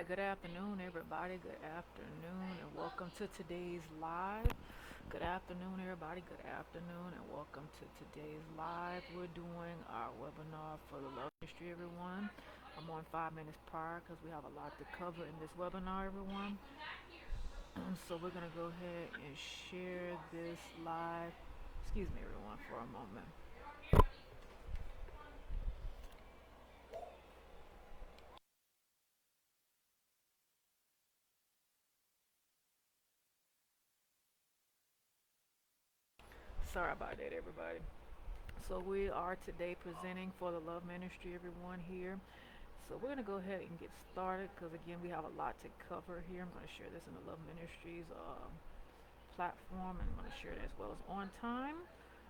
good afternoon, everybody. Good afternoon, and welcome to today's live. Good afternoon, everybody. Good afternoon, and welcome to today's live. We're doing our webinar for the love ministry, everyone. I'm on 5 minutes prior because we have a lot to cover in this webinar, everyone. So we're gonna go ahead and share this live. Excuse me, everyone, for a moment. Sorry about that, everybody. So we are today presenting for the love ministry, everyone here. So we're going to go ahead and get started because again we have a lot to cover here. I'm going to share this in the Love Ministries platform, and I'm going to share it as well as On Time.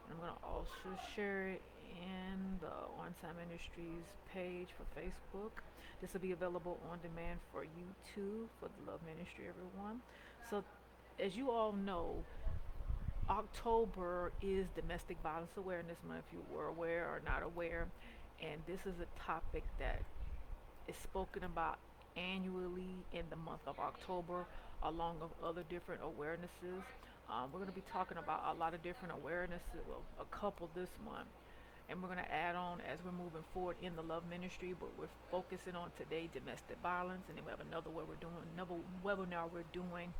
And I'm going to also share it in the On Time Ministries page for Facebook. This will be available on demand for YouTube for the Love Ministry, everyone. So as you all know, October is Domestic Violence Awareness Month, if you were aware or not aware. And this is a topic that is spoken about annually in the month of October, along with other different awarenesses. We're going to be talking about a lot of different awarenesses, well, a couple this month, and we're going to add on as we're moving forward in the love ministry. But we're focusing on today domestic violence, and then we have another webinar we're doing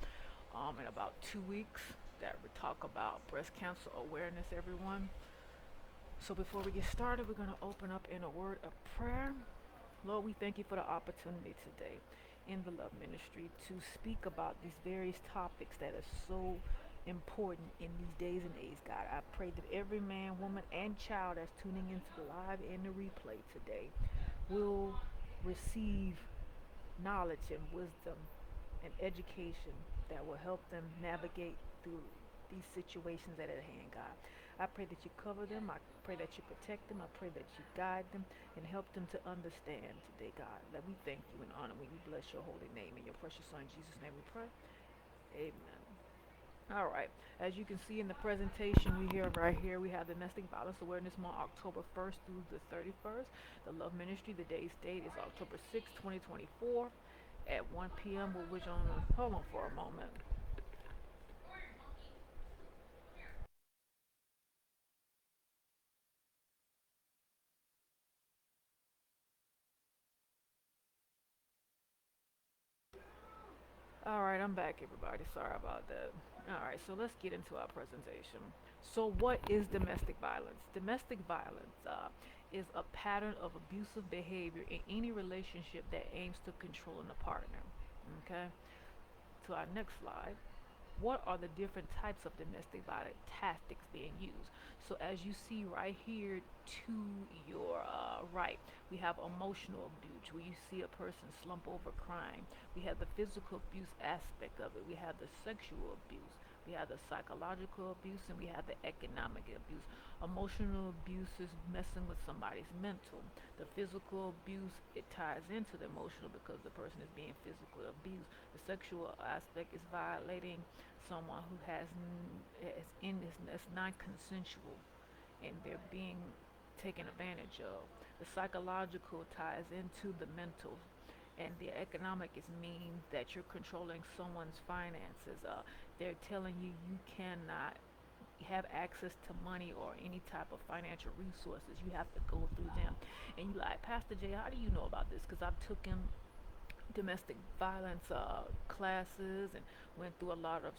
in about 2 weeks that we talk about breast cancer awareness, everyone. So before we get started, we're going to open up in a word of prayer. Lord, we thank you for the opportunity today in the Love Ministry to speak about these various topics that are so important in these days and age, God. I pray that every man, woman, and child that's tuning into the live and the replay today will receive knowledge and wisdom and education that will help them navigate through these situations that are at hand, God. I pray that you cover them. I pray that you protect them. I pray that you guide them and help them to understand today, God. That we thank you and honor you. We bless your holy name. In your precious Son, Jesus' name we pray. Amen. All right. As you can see in the presentation we have right here, we have Domestic Violence Awareness Month, October 1st through the 31st. The Love Ministry, the day's date is October 6th, 2024 at 1 p.m. Which on, hold on for a moment. All right, I'm back, everybody. Sorry about that. All right, so let's get into our presentation. So, what is domestic violence? Domestic violence is a pattern of abusive behavior in any relationship that aims to control a partner. Okay, to our next slide. What are the different types of domestic violence tactics being used? So, as you see right here to your right, we have emotional abuse, where you see a person slump over crying. We have the physical abuse aspect of it. We have the sexual abuse. We have the psychological abuse, and we have the economic abuse. Emotional abuse is messing with somebody's mental. The physical abuse, it ties into the emotional because the person is being physically abused. The sexual aspect is violating someone who is in this that's non-consensual and they're being taken advantage of. The psychological ties into the mental, and the economic is mean that you're controlling someone's finances. They're telling you you cannot have access to money or any type of financial resources. You have to go through them. And you like, Pastor Jay, how do you know about this? Because I've taken domestic violence classes and went through a lot of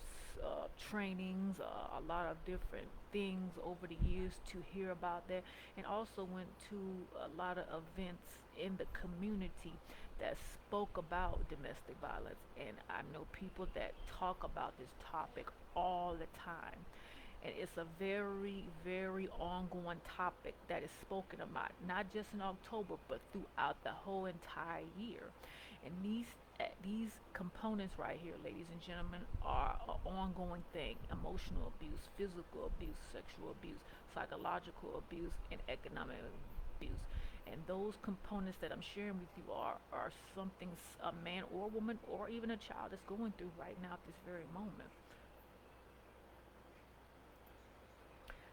trainings, a lot of different things over the years to hear about that, and also went to a lot of events in the community that spoke about domestic violence. And I know people that talk about this topic all the time. And it's a very, very ongoing topic that is spoken about, not just in October, but throughout the whole entire year. And these components right here, ladies and gentlemen, are an ongoing thing: emotional abuse, physical abuse, sexual abuse, psychological abuse, and economic abuse. And those components that I'm sharing with you are something a man or woman or even a child is going through right now at this very moment.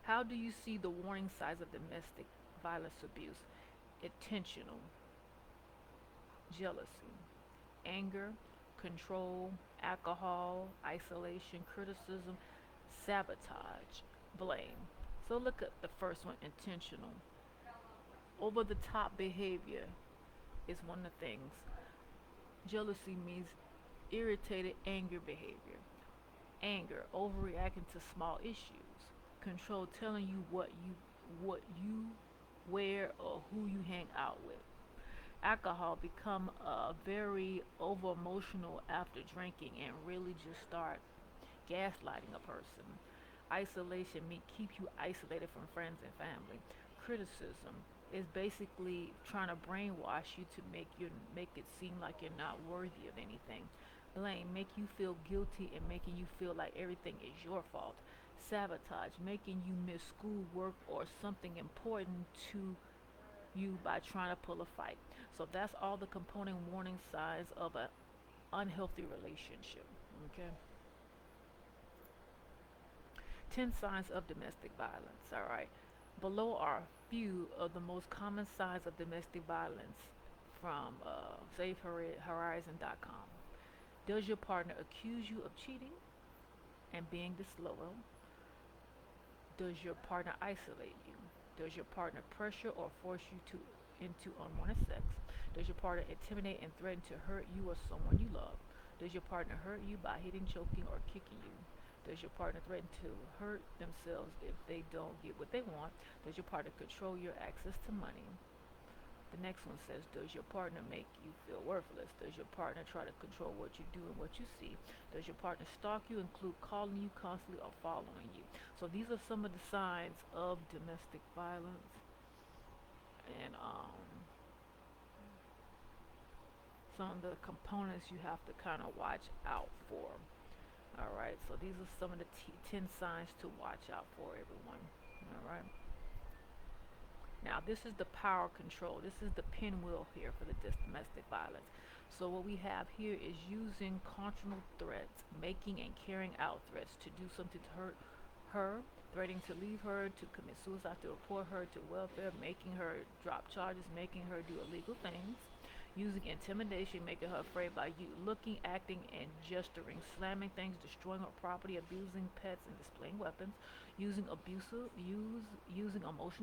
How do you see the warning signs of domestic violence abuse? Intentional, jealousy, anger, control, alcohol, isolation, criticism, sabotage, blame. So look at the first one, intentional. Over the top behavior is one of the things. Jealousy means irritated anger behavior. Anger, overreacting to small issues. Control, telling you what you where or who you hang out with. Alcohol, become very over emotional after drinking and really just start gaslighting a person. Isolation me keep you isolated from friends and family. Criticism is basically trying to brainwash you to make it seem like you're not worthy of anything. Blame, make you feel guilty and making you feel like everything is your fault. Sabotage, making you miss school work or something important to you by trying to pull a fight. So that's all the component warning signs of an unhealthy relationship. Okay. 10 signs of domestic violence. All right. Below are few of the most common signs of domestic violence from SafeHorizon.com. Does your partner accuse you of cheating and being disloyal? Does your partner isolate you? Does your partner pressure or force you to into unwanted sex? Does your partner intimidate and threaten to hurt you or someone you love? Does your partner hurt you by hitting, choking, or kicking you? Does your partner threaten to hurt themselves if they don't get what they want? Does your partner control your access to money? The next one says, does your partner make you feel worthless? Does your partner try to control what you do and what you see? Does your partner stalk you, include calling you constantly or following you? So these are some of the signs of domestic violence, and some of the components you have to kind of watch out for. All right, so these are some of the 10 signs to watch out for, everyone. All right. Now, this is the power control. This is the pinwheel here for the domestic violence. So what we have here is using conjugal threats, making and carrying out threats to do something to hurt her, threatening to leave her, to commit suicide, to report her to welfare, making her drop charges, making her do illegal things, using intimidation, making her afraid by you looking, acting, and gesturing, slamming things, destroying her property, abusing pets, and displaying weapons, using emotional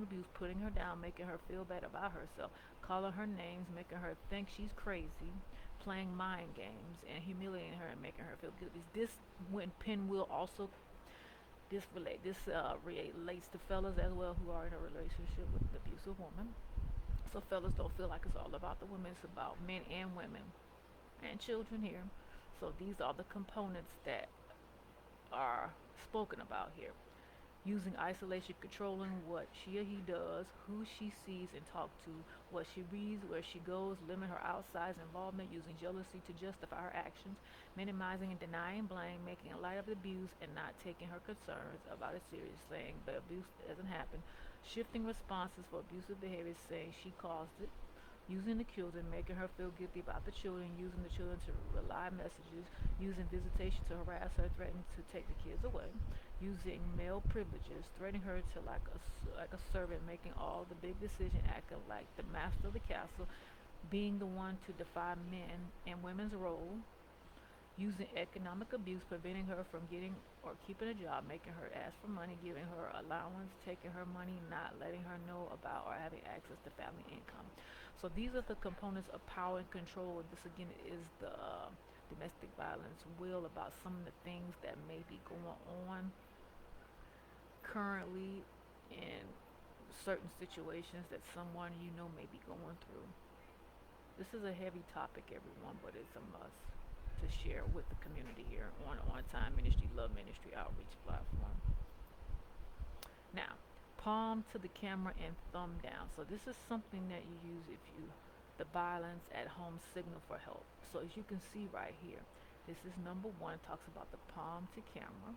abuse, putting her down, making her feel bad about herself, calling her names, making her think she's crazy, playing mind games, and humiliating her and making her feel guilty. This when pinwheel also relates to fellas as well who are in a relationship with an abusive woman. So fellas, don't feel like it's all about the women. It's about men and women and children here. So these are the components that are spoken about here. Using isolation, controlling what she or he does, who she sees and talks to, what she reads, where she goes, limit her outside involvement, using jealousy to justify her actions, minimizing and denying blame, making light of the abuse and not taking her concerns about it serious, saying the abuse doesn't happen, shifting responses for abusive behavior, saying she caused it, using the children, making her feel guilty about the children, using the children to rely messages, using visitation to harass her, threatening to take the kids away, using male privileges, threatening her to like a servant, making all the big decision, acting like the master of the castle, being the one to defy men and women's role, using economic abuse, preventing her from getting or keeping a job, making her ask for money, giving her allowance, taking her money, not letting her know about or having access to family income. So these are the components of power and control. And this again is the domestic violence will about some of the things that may be going on currently in certain situations that someone you know may be going through. This is a heavy topic, everyone, but it's a must to share with the community here on Time Ministry, Love Ministry Outreach platform. Now, palm to the camera and thumb down. So this is something that you use if you the violence at home signal for help. So as you can see right here, this is number one, talks about the palm to camera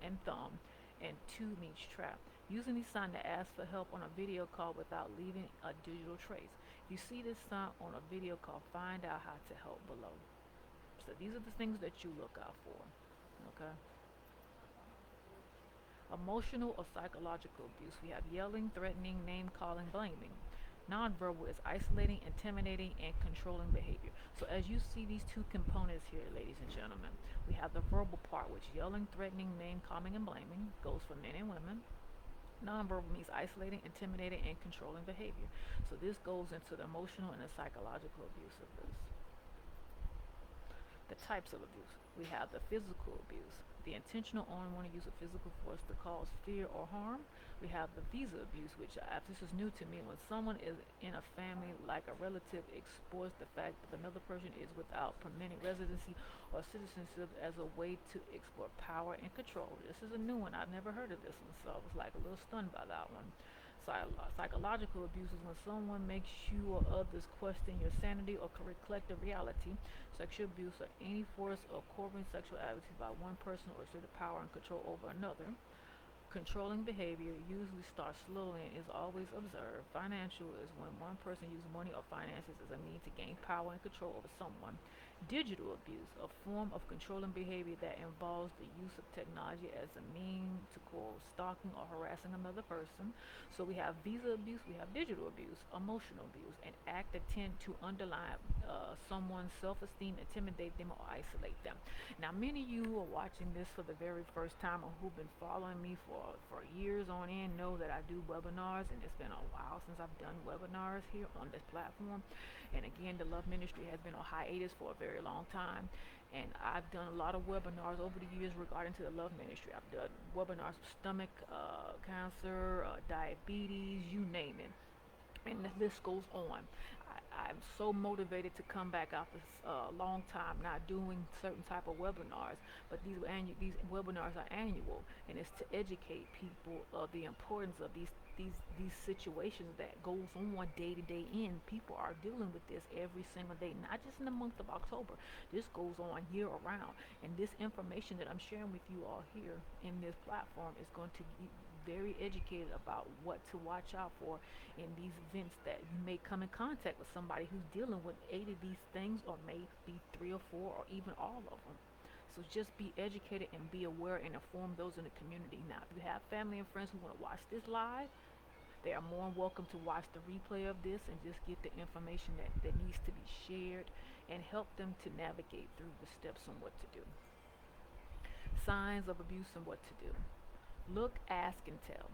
and thumb, and two means trap. Using these signs to ask for help on a video call without leaving a digital trace. If you see this sign on a video call, find out how to help below. So these are the things that you look out for. Okay. Emotional or psychological abuse. We have yelling, threatening, name calling, blaming. Nonverbal is isolating, intimidating, and controlling behavior. So as you see these two components here, ladies and gentlemen, we have the verbal part, which yelling, threatening, name calling, and blaming goes for men and women. Nonverbal means isolating, intimidating, and controlling behavior. So this goes into the emotional and the psychological abuse of this. The types of abuse. We have the physical abuse, the intentional or unwanted use of physical force to cause fear or harm. We have the visa abuse, which this is new to me. When someone is in a family, like a relative, exploits the fact that another person is without permanent residency or citizenship as a way to exploit power and control. This is a new one. I've never heard of this one, so I was like a little stunned by that one. Psychological abuse is when someone makes you or others question your sanity or collective reality. Sexual abuse or any force or covering sexual activity by one person or exerted power and control over another. Controlling behavior usually starts slowly and is always observed. Financial is when one person uses money or finances as a means to gain power and control over someone. Digital abuse, a form of controlling behavior that involves the use of technology as a means to cause stalking or harassing another person. So we have visa abuse, we have digital abuse, emotional abuse, an act that tend to underline someone's self-esteem, intimidate them, or isolate them. Now, many of you who are watching this for the very first time or who've been following me for years on end know that I do webinars, and it's been a while since I've done webinars here on this platform. And again, the Love Ministry has been on hiatus for a very long time. And I've done a lot of webinars over the years regarding to the Love Ministry. I've done webinars for stomach cancer, diabetes, you name it, and the list goes on. I'm so motivated to come back after a long time not doing certain type of webinars, but these webinars are annual, and it's to educate people of the importance of these situations that goes on day to day in. People are dealing with this every single day, not just in the month of October. This goes on year around, and this information that I'm sharing with you all here in this platform is going to be very educated about what to watch out for in these events, that you may come in contact with somebody who's dealing with 8 of these things, or maybe 3 or 4, or even all of them. So just be educated and be aware and inform those in the community. Now, if you have family and friends who want to watch this live, they are more than welcome to watch the replay of this and just get the information that needs to be shared and help them to navigate through the steps on what to do. Signs of abuse and what to do. Look, ask, and tell.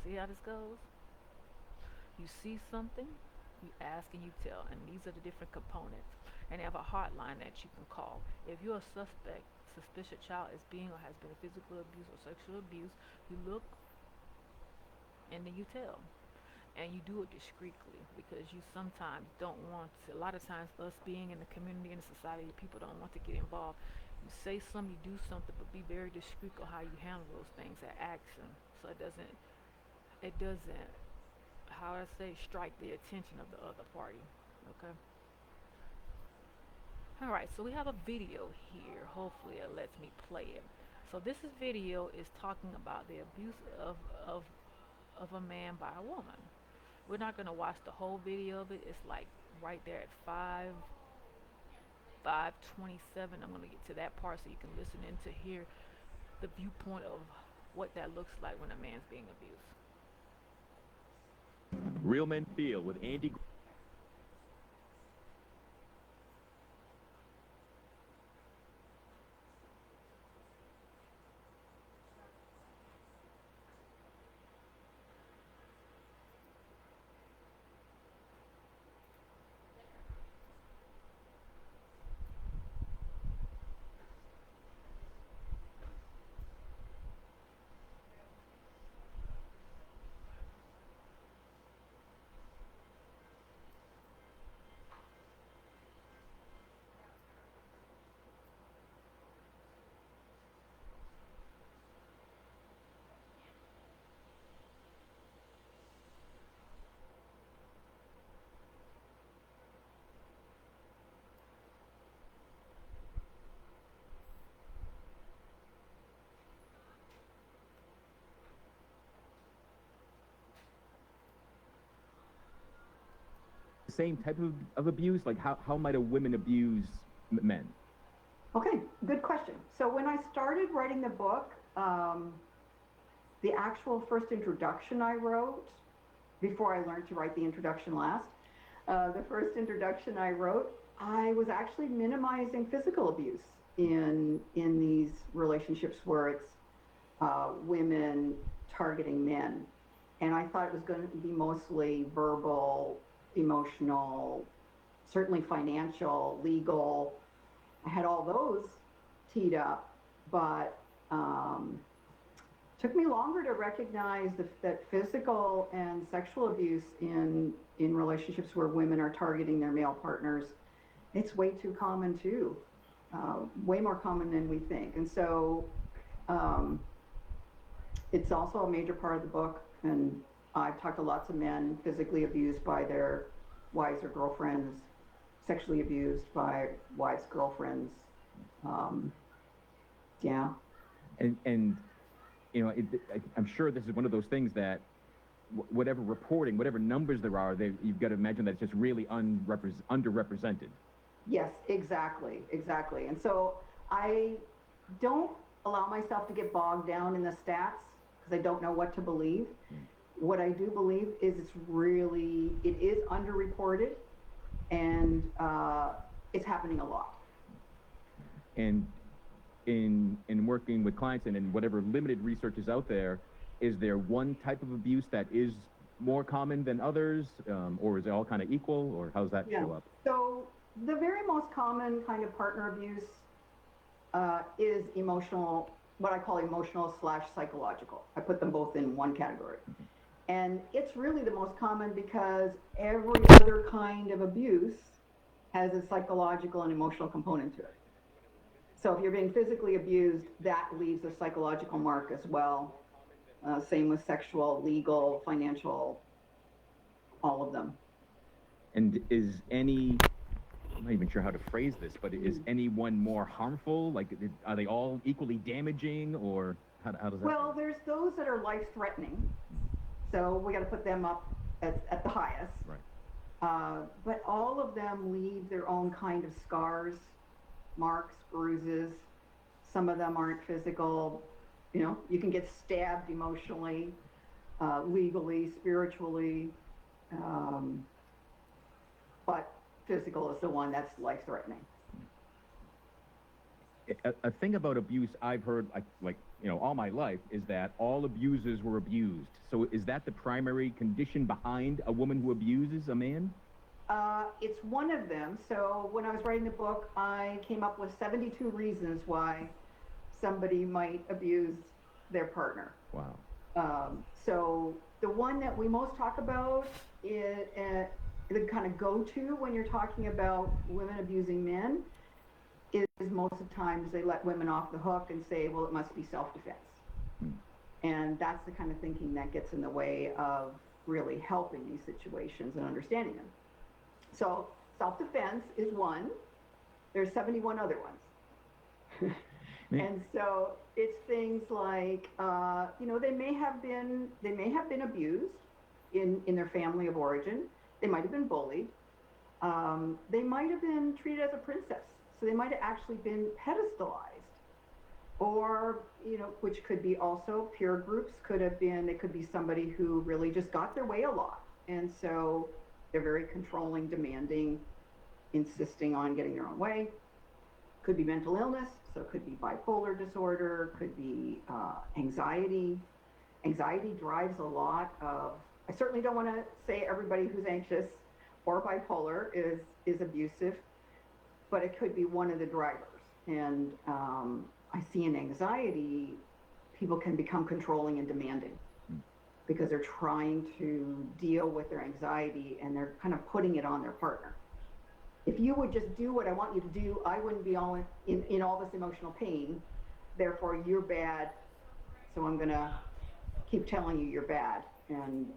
See how this goes? You see something, you ask and you tell, and these are the different components. And they have a hotline that you can call. If you're a suspicious child is being or has been a physical abuse or sexual abuse, you look and then you tell. And you do it discreetly, because you sometimes don't want to. A lot of times, us being in the community and the society, people don't want to get involved. You say something, you do something, but be very discreet on how you handle those things at action, so it doesn't, how I say, strike the attention of the other party. Okay. All right. So we have a video here. Hopefully, it lets me play it. So this video is talking about the abuse of a man by a woman. We're not going to watch the whole video of it. It's like right there at 5:27. I'm going to get to that part so you can listen in to hear the viewpoint of what that looks like when a man's being abused. Real Men Feel with Andy. Same type of abuse? Like how might a woman abuse men? Okay, good question. So when I started writing the book, the actual first introduction I wrote, before I learned to write the introduction last. The first introduction I wrote, I was actually minimizing physical abuse in these relationships where it's women targeting men. And I thought it was going to be mostly verbal, emotional, certainly financial, legal. I had all those teed up, but took me longer to recognize that physical and sexual abuse in relationships where women are targeting their male partners, it's way too common too, way more common than we think. And so it's also a major part of the book, and I've talked to lots of men physically abused by their wives or girlfriends, sexually abused by wives, girlfriends. Yeah. And you know, I'm sure this is one of those things that whatever reporting, whatever numbers there are, you've got to imagine that it's just really underrepresented. Yes, exactly. And so I don't allow myself to get bogged down in the stats because I don't know what to believe. What I do believe is it is underreported, and it's happening a lot. And in working with clients and in whatever limited research is out there, is there one type of abuse that is more common than others, or is it all kind of equal, or how's that show up? So the very most common kind of partner abuse is emotional, what I call emotional / psychological. I put them both in one category. And it's really the most common because every other kind of abuse has a psychological and emotional component to it. So if you're being physically abused, that leaves a psychological mark as well. Same with sexual, legal, financial, all of them. And is any, I'm not even sure how to phrase this, but is any one more harmful? Like, are they all equally damaging, or how does that? Well, there's those that are life-threatening, so we got to put them up at the highest. Right. But all of them leave their own kind of scars, marks, bruises. Some of them aren't physical. You know, you can get stabbed emotionally, legally, spiritually, but physical is the one that's life-threatening. A thing about abuse I've heard, like you know, all my life, is that all abusers were abused. So is that the primary condition behind a woman who abuses a man? It's one of them. So when I was writing the book, I came up with 72 reasons why somebody might abuse their partner. Wow. So the one that we most talk about is the kind of go-to when you're talking about women abusing men is most of the times they let women off the hook and say, well, it must be self-defense. And that's the kind of thinking that gets in the way of really helping these situations and understanding them. So self-defense is one. There's 71 other ones. And so it's things like, you know, they may have been abused in their family of origin. They might have been bullied. They might have been treated as a princess. So they might have actually been pedestalized. Or, you know, which could be also peer groups they could be somebody who really just got their way a lot. And so they're very controlling, demanding, insisting on getting their own way. Could be mental illness, so it could be bipolar disorder, could be anxiety. Anxiety drives a lot of, I certainly don't want to say everybody who's anxious or bipolar is abusive, but it could be one of the drivers. And I see in anxiety, people can become controlling and demanding because they're trying to deal with their anxiety and they're kind of putting it on their partner. If you would just do what I want you to do, I wouldn't be all in all this emotional pain. Therefore, you're bad, so I'm going to keep telling you you're bad and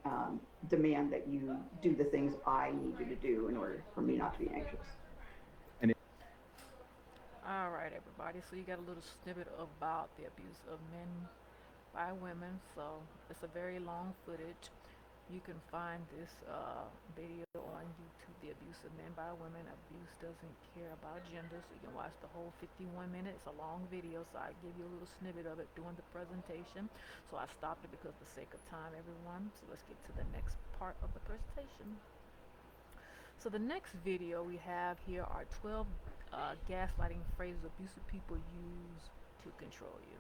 demand that you do the things I need you to do in order for me not to be anxious. All right, everybody. So you got a little snippet about the abuse of men by women. So it's a very long footage. You can find this video on YouTube, The Abuse of Men by Women. Abuse doesn't care about gender, so you can watch the whole 51 minutes. It's a long video, so I give you a little snippet of it during the presentation. So I stopped it because of the sake of time, everyone. So let's get to the next part of the presentation. So the next video we have here are 12 gaslighting phrases abusive people use to control you.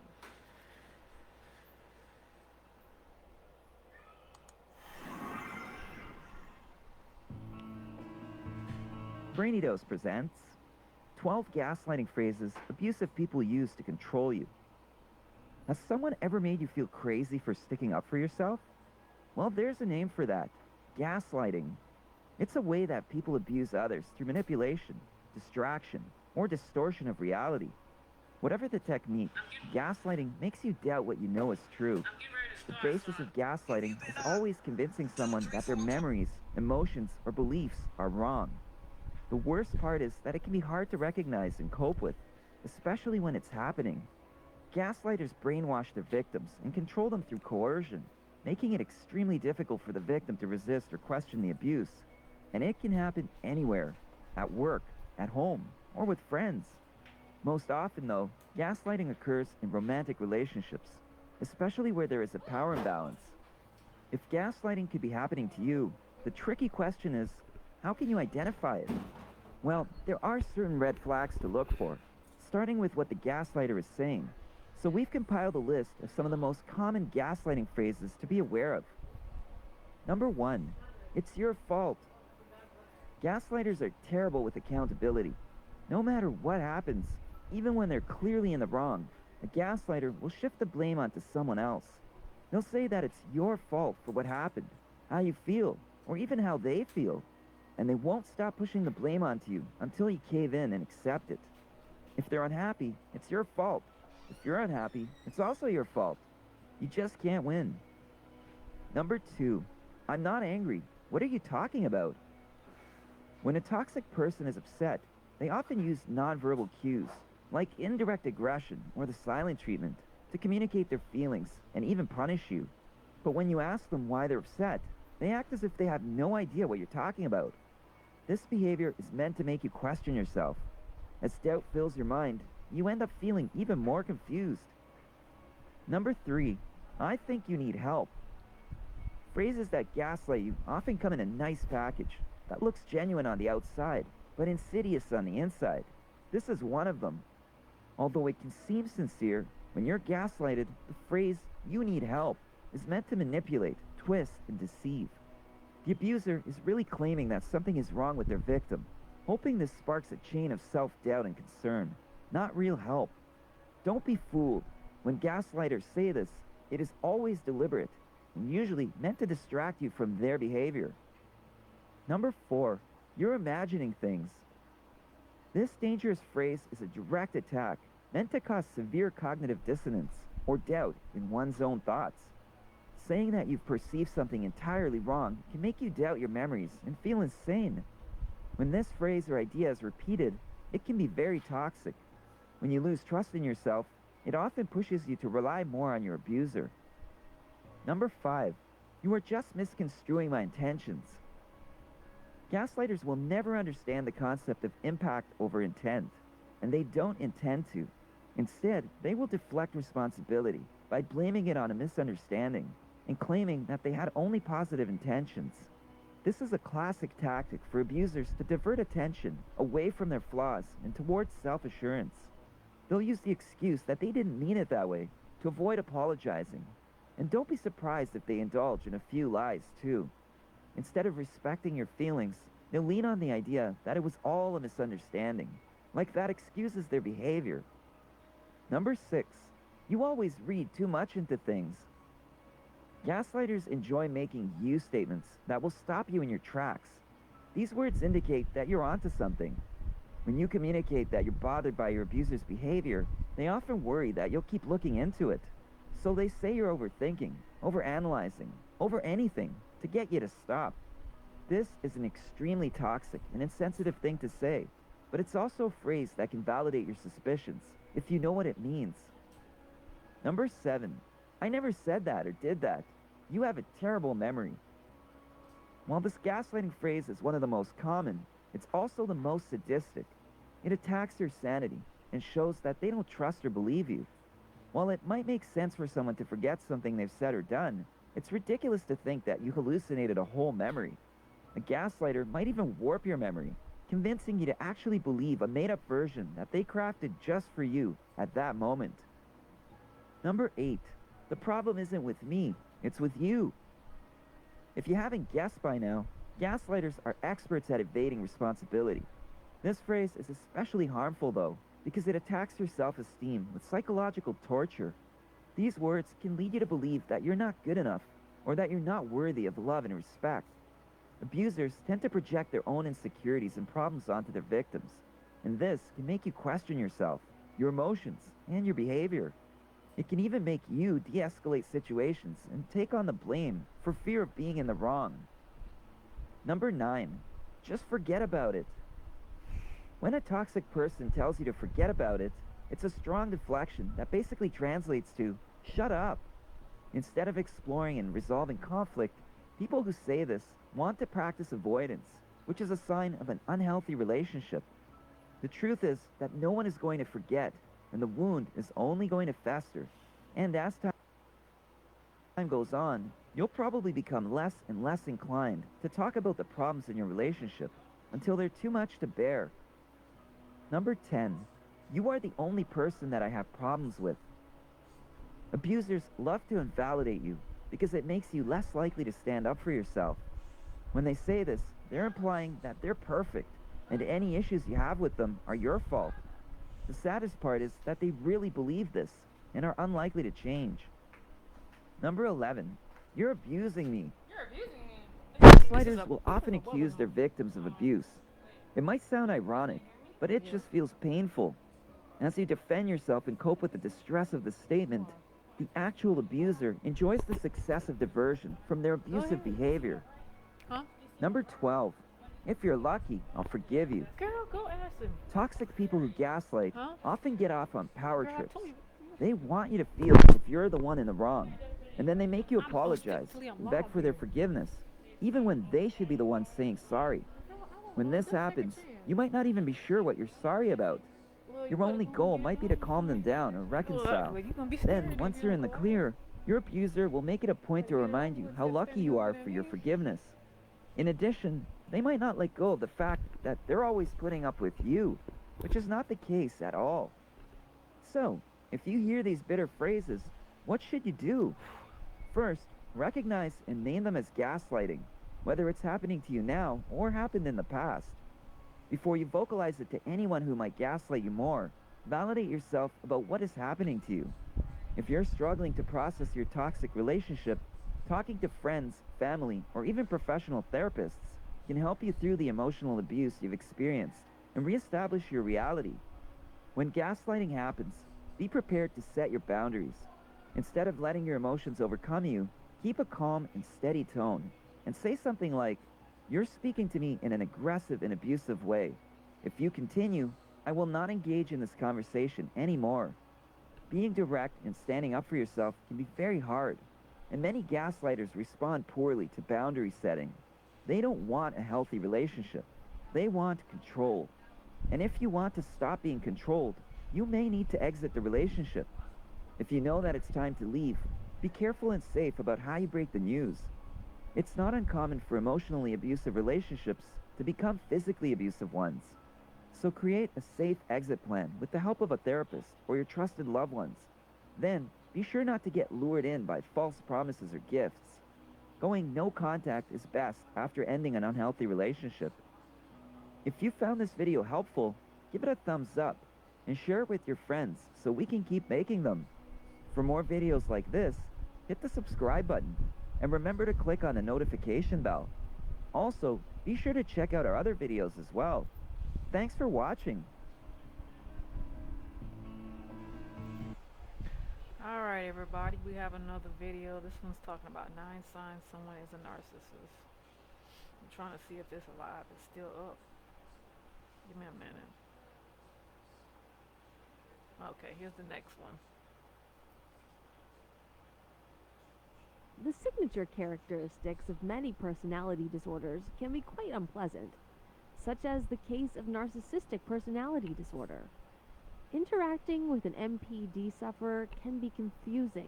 Brainy Dose presents 12 gaslighting phrases abusive people use to control you. Has someone ever made you feel crazy for sticking up for yourself? Well, there's a name for that: gaslighting. It's a way that people abuse others through manipulation, distraction, or distortion of reality. Whatever the technique, gaslighting makes you doubt what you know is true. The basis of gaslighting is always convincing someone that their memories, emotions, or beliefs are wrong. The worst part is that it can be hard to recognize and cope with, especially when it's happening. Gaslighters brainwash their victims and control them through coercion, making it extremely difficult for the victim to resist or question the abuse. And it can happen anywhere: at work, at home, or with friends. Most often, though, gaslighting occurs in romantic relationships, especially where there is a power imbalance. If gaslighting could be happening to you, the tricky question is, how can you identify it? Well, there are certain red flags to look for, starting with what the gaslighter is saying. So we've compiled a list of some of the most common gaslighting phrases to be aware of. Number 1, it's your fault. Gaslighters are terrible with accountability. No matter what happens, even when they're clearly in the wrong, a gaslighter will shift the blame onto someone else. They'll say that it's your fault for what happened, how you feel, or even how they feel. And they won't stop pushing the blame onto you until you cave in and accept it. If they're unhappy, it's your fault. If you're unhappy, it's also your fault. You just can't win. Number 2, I'm not angry. What are you talking about? When a toxic person is upset, they often use nonverbal cues, like indirect aggression or the silent treatment, to communicate their feelings and even punish you. But when you ask them why they're upset, they act as if they have no idea what you're talking about. This behavior is meant to make you question yourself. As doubt fills your mind, you end up feeling even more confused. Number 3, I think you need help. Phrases that gaslight you often come in a nice package that looks genuine on the outside, but insidious on the inside. This is one of them. Although it can seem sincere, when you're gaslighted, the phrase, "you need help," is meant to manipulate, twist, and deceive. The abuser is really claiming that something is wrong with their victim, hoping this sparks a chain of self-doubt and concern, not real help. Don't be fooled. When gaslighters say this, it is always deliberate, and usually meant to distract you from their behavior. Number 4, you're imagining things. This dangerous phrase is a direct attack meant to cause severe cognitive dissonance or doubt in one's own thoughts. Saying that you've perceived something entirely wrong can make you doubt your memories and feel insane. When this phrase or idea is repeated, it can be very toxic. When you lose trust in yourself, it often pushes you to rely more on your abuser. Number 5, you are just misconstruing my intentions. Gaslighters will never understand the concept of impact over intent, and they don't intend to. Instead, they will deflect responsibility by blaming it on a misunderstanding and claiming that they had only positive intentions. This is a classic tactic for abusers to divert attention away from their flaws and towards self-assurance. They'll use the excuse that they didn't mean it that way to avoid apologizing. And don't be surprised if they indulge in a few lies, too. Instead of respecting your feelings, they'll lean on the idea that it was all a misunderstanding, like that excuses their behavior. Number 6, you always read too much into things. Gaslighters enjoy making you statements that will stop you in your tracks. These words indicate that you're onto something. When you communicate that you're bothered by your abuser's behavior, they often worry that you'll keep looking into it. So they say you're overthinking, overanalyzing, over anything to get you to stop. This is an extremely toxic and insensitive thing to say, but it's also a phrase that can validate your suspicions if you know what it means. Number 7, I never said that or did that. You have a terrible memory. While this gaslighting phrase is one of the most common, it's also the most sadistic. It attacks your sanity and shows that they don't trust or believe you. While it might make sense for someone to forget something they've said or done, it's ridiculous to think that you hallucinated a whole memory. A gaslighter might even warp your memory, convincing you to actually believe a made-up version that they crafted just for you at that moment. Number 8. The problem isn't with me, it's with you. If you haven't guessed by now, gaslighters are experts at evading responsibility. This phrase is especially harmful, though, because it attacks your self-esteem with psychological torture. These words can lead you to believe that you're not good enough, or that you're not worthy of love and respect. Abusers tend to project their own insecurities and problems onto their victims, and this can make you question yourself, your emotions, and your behavior. It can even make you de-escalate situations and take on the blame for fear of being in the wrong. Number 9. Just forget about it. When a toxic person tells you to forget about it, it's a strong deflection that basically translates to, shut up. Instead of exploring and resolving conflict, people who say this want to practice avoidance, which is a sign of an unhealthy relationship. The truth is that no one is going to forget, and the wound is only going to fester. And as time goes on, you'll probably become less and less inclined to talk about the problems in your relationship until they're too much to bear. Number 10. You are the only person that I have problems with. Abusers love to invalidate you because it makes you less likely to stand up for yourself. When they say this, they're implying that they're perfect, and any issues you have with them are your fault. The saddest part is that they really believe this and are unlikely to change. Number 11. You're abusing me. You're abusing me. Gaslighters will often accuse their victims of abuse. It might sound ironic, but it just feels painful. As you defend yourself and cope with the distress of the statement, the actual abuser enjoys the success of diversion from their abusive behavior. Huh? Number 12. If you're lucky, I'll forgive you. Girl, go ask him. Toxic people who gaslight Huh? often get off on power Girl, I trips. told you. They want you to feel as if you're the one in the wrong, and then they make you I'm gonna stick apologize till I'm and beg loud for their here. forgiveness, even when they should be the ones saying sorry. When this happens, you might not even be sure what you're sorry about. Your only goal might be to calm them down or reconcile. Then, once you're in the clear, your abuser will make it a point to remind you how lucky you are for your forgiveness. In addition, they might not let go of the fact that they're always putting up with you, which is not the case at all. So, if you hear these bitter phrases, what should you do? First, recognize and name them as gaslighting, whether it's happening to you now or happened in the past. Before you vocalize it to anyone who might gaslight you more, validate yourself about what is happening to you. If you're struggling to process your toxic relationship, talking to friends, family, or even professional therapists can help you through the emotional abuse you've experienced and reestablish your reality. When gaslighting happens, be prepared to set your boundaries. Instead of letting your emotions overcome you, keep a calm and steady tone and say something like, "You're speaking to me in an aggressive and abusive way. If you continue, I will not engage in this conversation anymore." Being direct and standing up for yourself can be very hard, and many gaslighters respond poorly to boundary setting. They don't want a healthy relationship. They want control. And if you want to stop being controlled, you may need to exit the relationship. If you know that it's time to leave, be careful and safe about how you break the news. It's not uncommon for emotionally abusive relationships to become physically abusive ones. So create a safe exit plan with the help of a therapist or your trusted loved ones. Then, be sure not to get lured in by false promises or gifts. Going no contact is best after ending an unhealthy relationship. If you found this video helpful, give it a thumbs up and share it with your friends so we can keep making them. For more videos like this, hit the subscribe button and remember to click on the notification bell. Also, be sure to check out our other videos as well. Thanks for watching. Alright everybody, we have another video. This one's talking about 9 signs someone is a narcissist. I'm trying to see if this live is still up. Give me a minute. Okay, here's the next one. The signature characteristics of many personality disorders can be quite unpleasant, such as the case of narcissistic personality disorder. Interacting with an MPD sufferer can be confusing,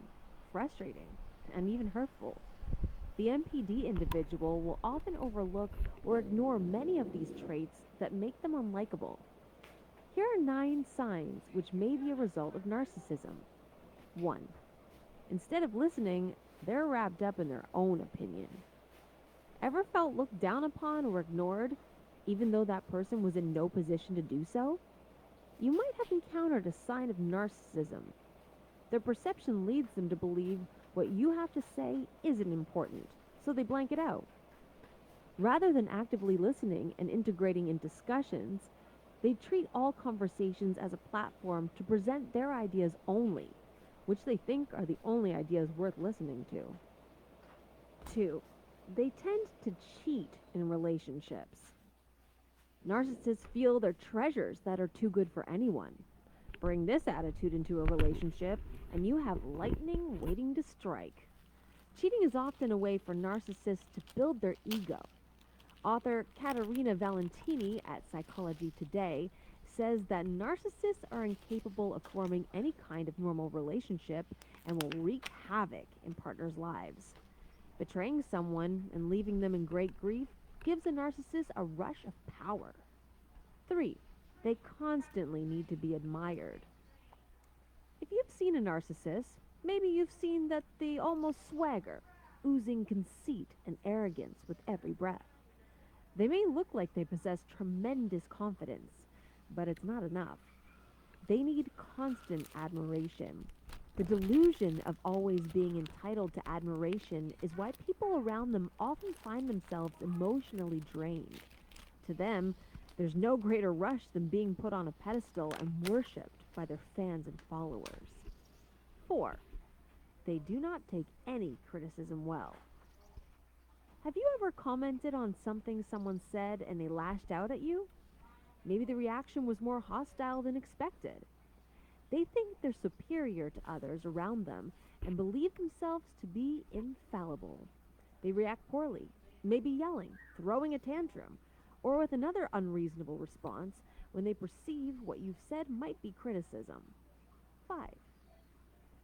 frustrating, and even hurtful. The MPD individual will often overlook or ignore many of these traits that make them unlikable. Here are 9 signs which may be a result of narcissism. 1. Instead of listening, they're wrapped up in their own opinion. Ever felt looked down upon or ignored, even though that person was in no position to do so? You might have encountered a sign of narcissism. Their perception leads them to believe what you have to say isn't important, so they blank it out. Rather than actively listening and integrating in discussions, they treat all conversations as a platform to present their ideas only, which they think are the only ideas worth listening to. 2. They tend to cheat in relationships. Narcissists feel they're treasures that are too good for anyone. Bring this attitude into a relationship, and you have lightning waiting to strike. Cheating is often a way for narcissists to build their ego. Author Caterina Valentini at Psychology Today says that narcissists are incapable of forming any kind of normal relationship and will wreak havoc in partners' lives. Betraying someone and leaving them in great grief gives a narcissist a rush of power. 3. They constantly need to be admired. If you've seen a narcissist, maybe you've seen that they almost swagger, oozing conceit and arrogance with every breath. They may look like they possess tremendous confidence, but it's not enough. They need constant admiration. The delusion of always being entitled to admiration is why people around them often find themselves emotionally drained. To them, there's no greater rush than being put on a pedestal and worshipped by their fans and followers. 4. They do not take any criticism well. Have you ever commented on something someone said and they lashed out at you? Maybe the reaction was more hostile than expected. They think they're superior to others around them and believe themselves to be infallible. They react poorly, maybe yelling, throwing a tantrum, or with another unreasonable response when they perceive what you've said might be criticism. 5.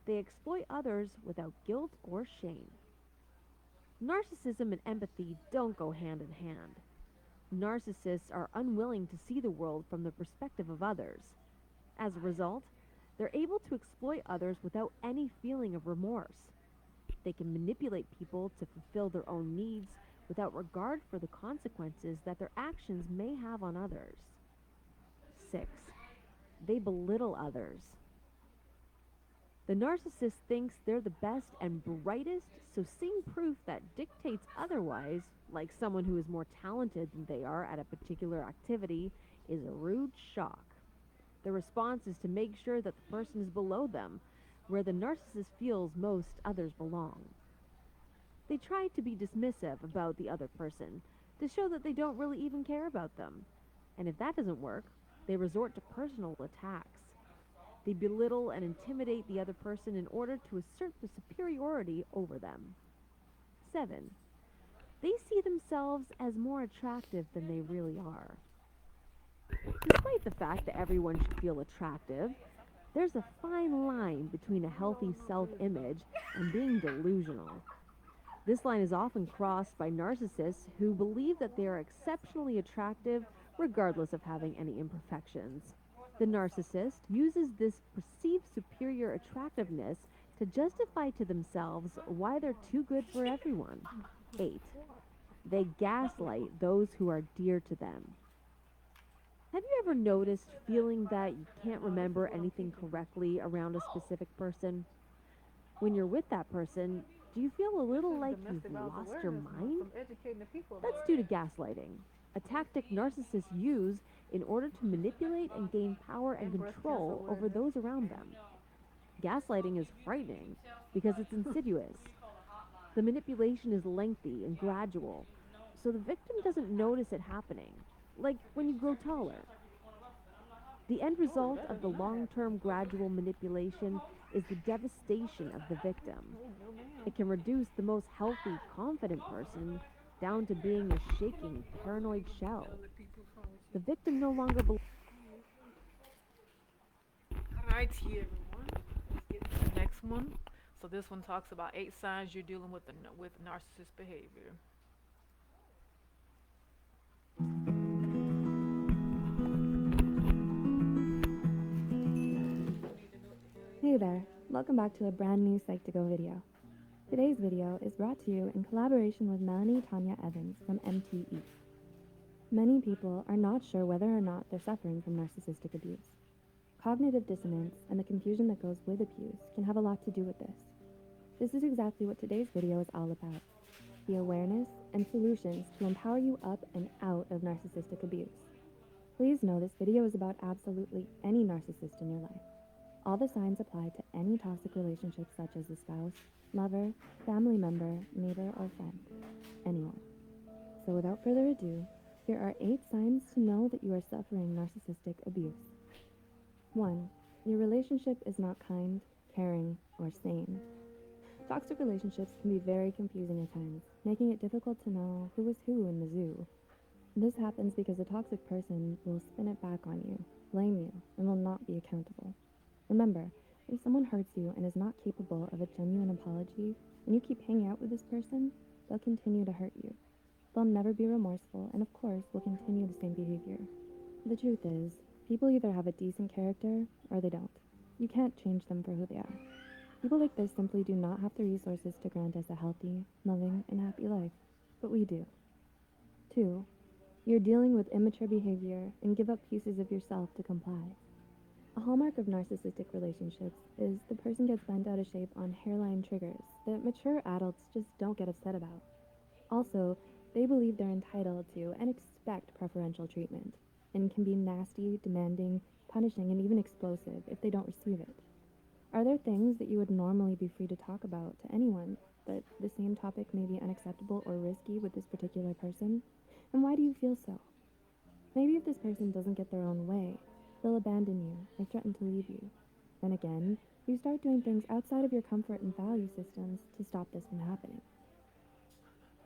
They exploit others without guilt or shame. Narcissism and empathy don't go hand in hand. Narcissists are unwilling to see the world from the perspective of others. As a result, they're able to exploit others without any feeling of remorse. They can manipulate people to fulfill their own needs without regard for the consequences that their actions may have on others. 6. They belittle others. The narcissist thinks they're the best and brightest, so seeing proof that dictates otherwise, like someone who is more talented than they are at a particular activity, is a rude shock. The response is to make sure that the person is below them, where the narcissist feels most others belong. They try to be dismissive about the other person, to show that they don't really even care about them. And if that doesn't work, they resort to personal attacks. They belittle and intimidate the other person in order to assert the superiority over them. 7. They see themselves as more attractive than they really are. Despite the fact that everyone should feel attractive, there's a fine line between a healthy self-image and being delusional. This line is often crossed by narcissists who believe that they are exceptionally attractive regardless of having any imperfections. The narcissist uses this perceived superior attractiveness to justify to themselves why they're too good for everyone. 8. They gaslight those who are dear to them. Have you ever noticed feeling that you can't remember anything correctly around a specific person? When you're with that person, do you feel a little like you've lost your mind? That's due to gaslighting, a tactic narcissists use in order to manipulate and gain power and control over those around them. Gaslighting is frightening because it's insidious. The manipulation is lengthy and gradual, so the victim doesn't notice it happening, like when you grow taller. The end result of the long-term gradual manipulation is the devastation of the victim. It can reduce the most healthy, confident person down to being a shaking, paranoid shell. The victim no longer belongs. Alright, here everyone. Let's get to the next one. So this one talks about 8 signs you're dealing with with narcissist behavior. Hey there, welcome back to a brand new Psych2Go video. Today's video is brought to you in collaboration with Melanie Tanya Evans from MTE. Many people are not sure whether or not they're suffering from narcissistic abuse. Cognitive dissonance and the confusion that goes with abuse can have a lot to do with this. This is exactly what today's video is all about. The awareness and solutions to empower you up and out of narcissistic abuse. Please know this video is about absolutely any narcissist in your life. All the signs apply to any toxic relationship such as a spouse, lover, family member, neighbor, or friend. Anyone. So without further ado, here are 8 signs to know that you are suffering narcissistic abuse. 1. Your relationship is not kind, caring, or sane. Toxic relationships can be very confusing at times, making it difficult to know who is who in the zoo. This happens because a toxic person will spin it back on you, blame you, and will not be accountable. Remember, if someone hurts you and is not capable of a genuine apology, and you keep hanging out with this person, they'll continue to hurt you. They'll never be remorseful, and of course, will continue the same behavior. The truth is, people either have a decent character, or they don't. You can't change them for who they are. People like this simply do not have the resources to grant us a healthy, loving, and happy life, but we do. 2. You're dealing with immature behavior and give up pieces of yourself to comply. A hallmark of narcissistic relationships is the person gets bent out of shape on hairline triggers that mature adults just don't get upset about. Also, they believe they're entitled to and expect preferential treatment, and can be nasty, demanding, punishing, and even explosive if they don't receive it. Are there things that you would normally be free to talk about to anyone, but the same topic may be unacceptable or risky with this particular person? And why do you feel so? Maybe if this person doesn't get their own way, they'll abandon you or threaten to leave you. Then again, you start doing things outside of your comfort and value systems to stop this from happening.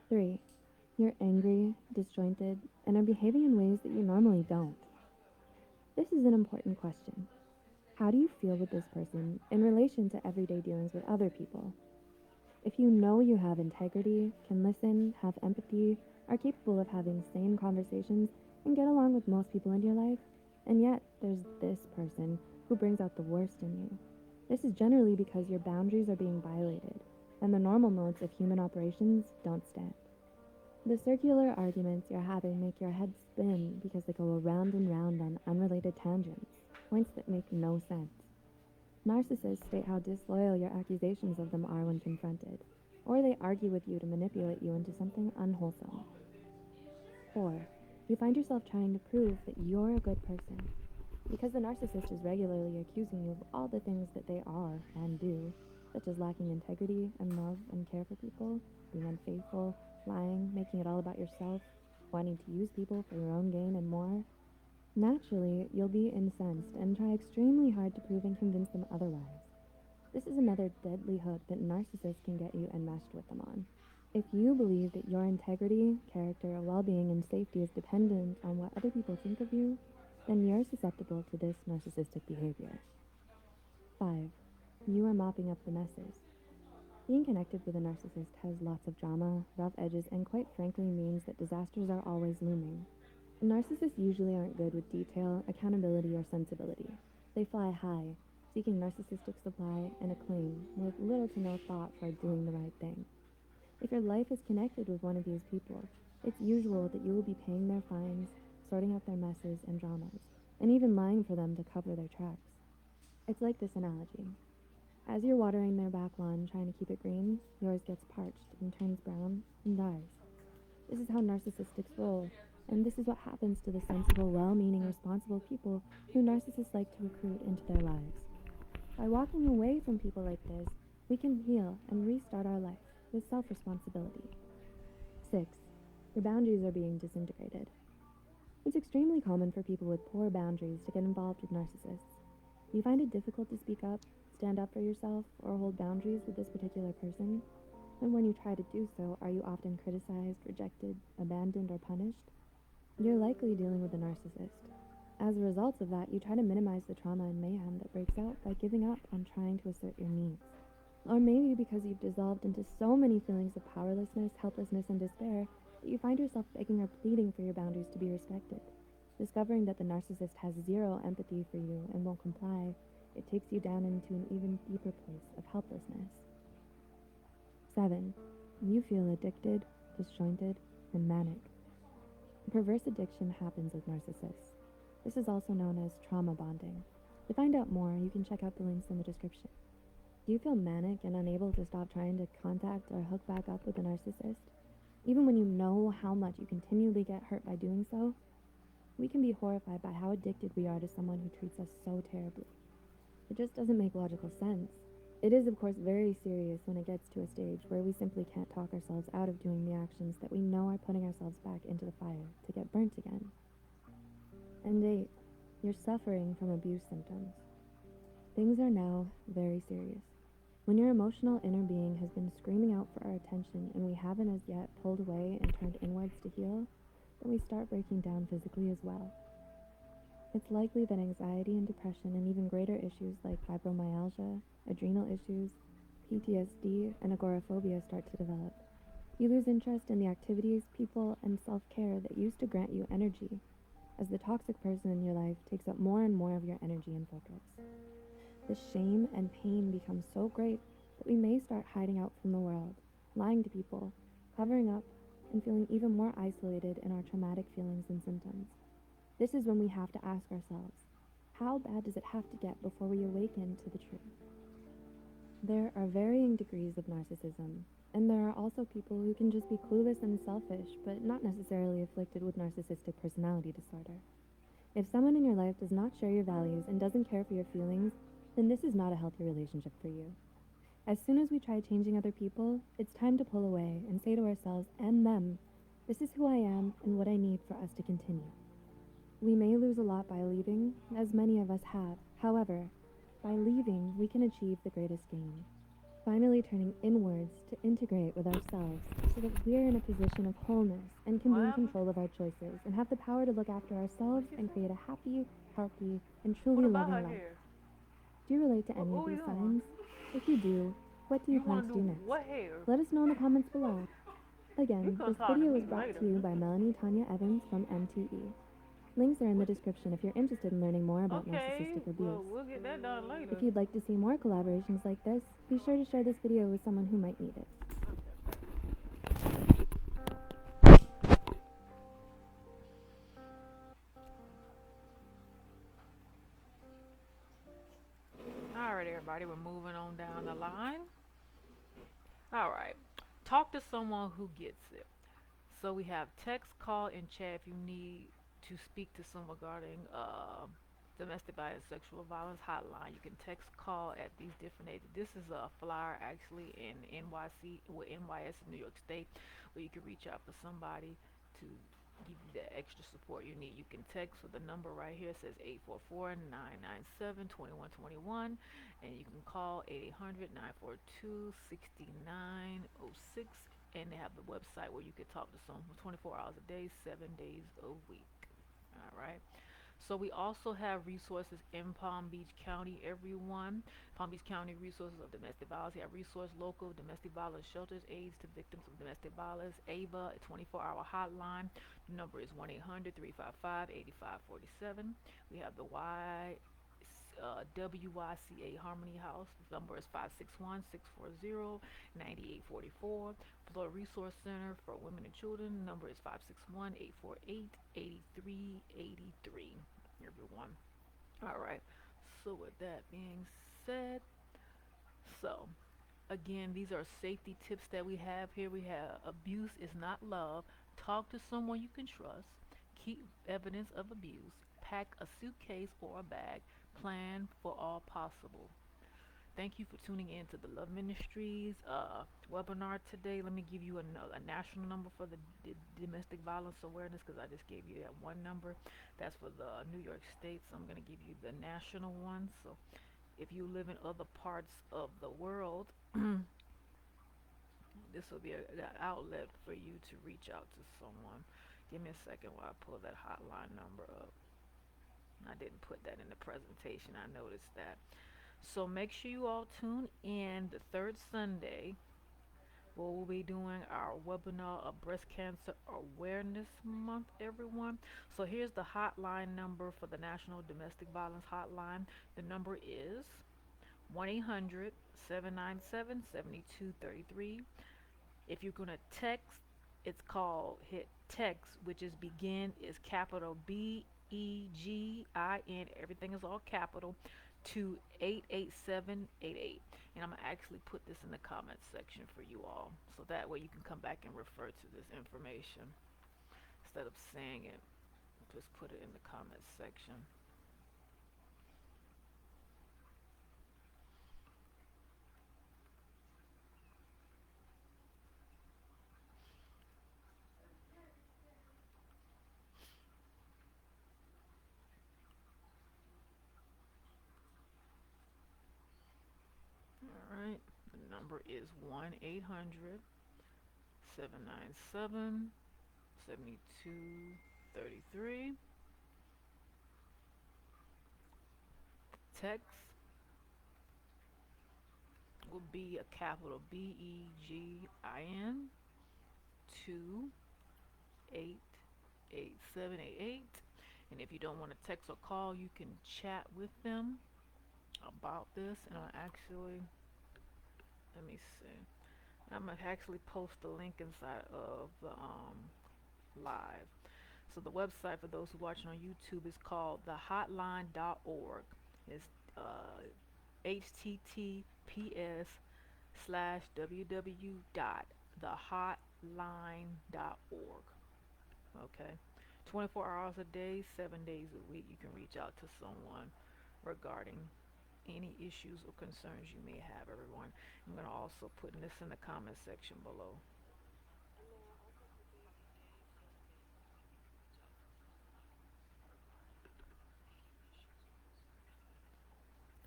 3. You're angry, disjointed, and are behaving in ways that you normally don't. This is an important question. How do you feel with this person in relation to everyday dealings with other people? If you know you have integrity, can listen, have empathy, are capable of having sane conversations, and get along with most people in your life, and yet there's this person who brings out the worst in you. This is generally because your boundaries are being violated, and the normal modes of human operations don't stand. The circular arguments you're having make your head spin because they go around and round on unrelated tangents, points that make no sense. Narcissists state how disloyal your accusations of them are when confronted, or they argue with you to manipulate you into something unwholesome. 4. You find yourself trying to prove that you're a good person. Because the narcissist is regularly accusing you of all the things that they are and do, such as lacking integrity and love and care for people, being unfaithful, lying, making it all about yourself, wanting to use people for your own gain, and more. Naturally, you'll be incensed and try extremely hard to prove and convince them otherwise. This is another deadly hook that narcissists can get you enmeshed with them on. If you believe that your integrity, character, well-being, and safety is dependent on what other people think of you, then you're susceptible to this narcissistic behavior. 5. You are mopping up the messes. Being connected with a narcissist has lots of drama, rough edges, and quite frankly means that disasters are always looming. Narcissists usually aren't good with detail, accountability, or sensibility. They fly high, seeking narcissistic supply and acclaim, with little to no thought for doing the right thing. If your life is connected with one of these people, it's usual that you will be paying their fines, sorting out their messes and dramas, and even lying for them to cover their tracks. It's like this analogy. As you're watering their back lawn trying to keep it green, yours gets parched and turns brown and dies. This is how narcissists roll, and this is what happens to the sensible, well-meaning, responsible people who narcissists like to recruit into their lives. By walking away from people like this, we can heal and restart our life with self-responsibility. 6. Your boundaries are being disintegrated. It's extremely common for people with poor boundaries to get involved with narcissists. You find it difficult to speak up, stand up for yourself or hold boundaries with this particular person? And when you try to do so, are you often criticized, rejected, abandoned, or punished? You're likely dealing with a narcissist. As a result of that, you try to minimize the trauma and mayhem that breaks out by giving up on trying to assert your needs. Or maybe because you've dissolved into so many feelings of powerlessness, helplessness, and despair that you find yourself begging or pleading for your boundaries to be respected. Discovering that the narcissist has zero empathy for you and won't comply, it takes you down into an even deeper place of helplessness. 7. You feel addicted, disjointed, and manic. Perverse addiction happens with narcissists. This is also known as trauma bonding. To find out more, you can check out the links in the description. Do you feel manic and unable to stop trying to contact or hook back up with a narcissist? Even when you know how much you continually get hurt by doing so? We can be horrified by how addicted we are to someone who treats us so terribly. It just doesn't make logical sense. It is, of course, very serious when it gets to a stage where we simply can't talk ourselves out of doing the actions that we know are putting ourselves back into the fire to get burnt again. And 8. You're suffering from abuse symptoms. Things are now very serious. When your emotional inner being has been screaming out for our attention and we haven't as yet pulled away and turned inwards to heal, then we start breaking down physically as well. It's likely that anxiety and depression and even greater issues like fibromyalgia, adrenal issues, PTSD, and agoraphobia start to develop. You lose interest in the activities, people, and self-care that used to grant you energy, as the toxic person in your life takes up more and more of your energy and focus. The shame and pain become so great that we may start hiding out from the world, lying to people, covering up, and feeling even more isolated in our traumatic feelings and symptoms. This is when we have to ask ourselves, how bad does it have to get before we awaken to the truth? There are varying degrees of narcissism, and there are also people who can just be clueless and selfish, but not necessarily afflicted with narcissistic personality disorder. If someone in your life does not share your values and doesn't care for your feelings, then this is not a healthy relationship for you. As soon as we try changing other people, it's time to pull away and say to ourselves and them, this is who I am and what I need for us to continue. We may lose a lot by leaving, as many of us have. However, by leaving, we can achieve the greatest gain. Finally turning inwards to integrate with ourselves so that we're in a position of wholeness and can be in control of our choices and have the power to look after ourselves and create a happy, healthy, and truly loving life. Do you relate to any of these signs? If you do, what do you plan to do next? What hair? Let us know in the comments below. Again, can this talk to video me was brought later. to you by Melanie Tanya Evans from MTE. Links are in the description if you're interested in learning more about Okay, narcissistic abuse. well, we'll get that done later. If you'd like to see more collaborations like this, be sure to share this video with someone who might need it. Alright, everybody, we're moving on down the line. Alright, talk to someone who gets it. So we have text, call, and chat if you need to speak to someone regarding domestic violence, sexual violence hotline. You can text, call at these different ages. This is a flyer actually in NYC, well, NYS in New York State, where you can reach out for somebody to give you the extra support you need. You can text with the number right here. It says 844-997-2121, and you can call 800-942-6906, and they have the website where you can talk to someone 24 hours a day, 7 days a week. All right. So we also have resources in Palm Beach County, everyone. Palm Beach County resources of domestic violence. We have resource local domestic violence shelters, aids to victims of domestic violence. AVA, a 24-hour hotline. The number is 1-800-355-8547. We have the WYCA Harmony House. The number is 561-640-9844. Florida Resource Center for Women and Children. The number is 561-848-8383. Everyone. All right. So with that being said, so again, these are safety tips that we have here. We have abuse is not love. Talk to someone you can trust. Keep evidence of abuse. Pack a suitcase or a bag. Plan for all possible. Thank you for tuning in to the Love Ministries webinar today. Let me give you a national number for the domestic violence awareness, because I just gave you that one number. That's for the New York State, so I'm going to give you the national one. So If you live in other parts of the world, this will be an outlet for you to reach out to someone. Give me a second while I pull that hotline number up. I didn't put that in the presentation. I noticed that. So make sure you all tune in the third Sunday. We'll be doing our webinar of Breast Cancer Awareness Month, everyone. So here's the hotline number for the National Domestic Violence Hotline. The number is 1-800-797-7233. If you're going to text, it's called hit text, which is begin is capital BEGIN. Everything is all capital to 88788. And I'm going to actually put this in the comments section for you all. So that way you can come back and refer to this information. Instead of saying it, just put it in the comments section. Alright, the number is 1-800-797-7233. Text will be a capital BEGIN to 88788. And if you don't want to text or call, you can chat with them about this. And I'll actually, let me see, I'm gonna actually post the link inside of the live. So the website for those who watching on YouTube is called thehotline.org. It's https://www.thehotline.org. Okay, 24 hours a day, 7 days a week, you can reach out to someone regarding any issues or concerns you may have, everyone. I'm going to also put this in the comment section below.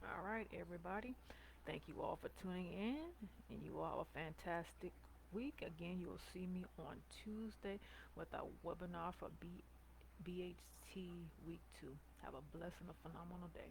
All right, everybody. Thank you all for tuning in, and you all have a fantastic week. Again, you will see me on Tuesday with our webinar for BHT Week 2. Have a blessed and a phenomenal day.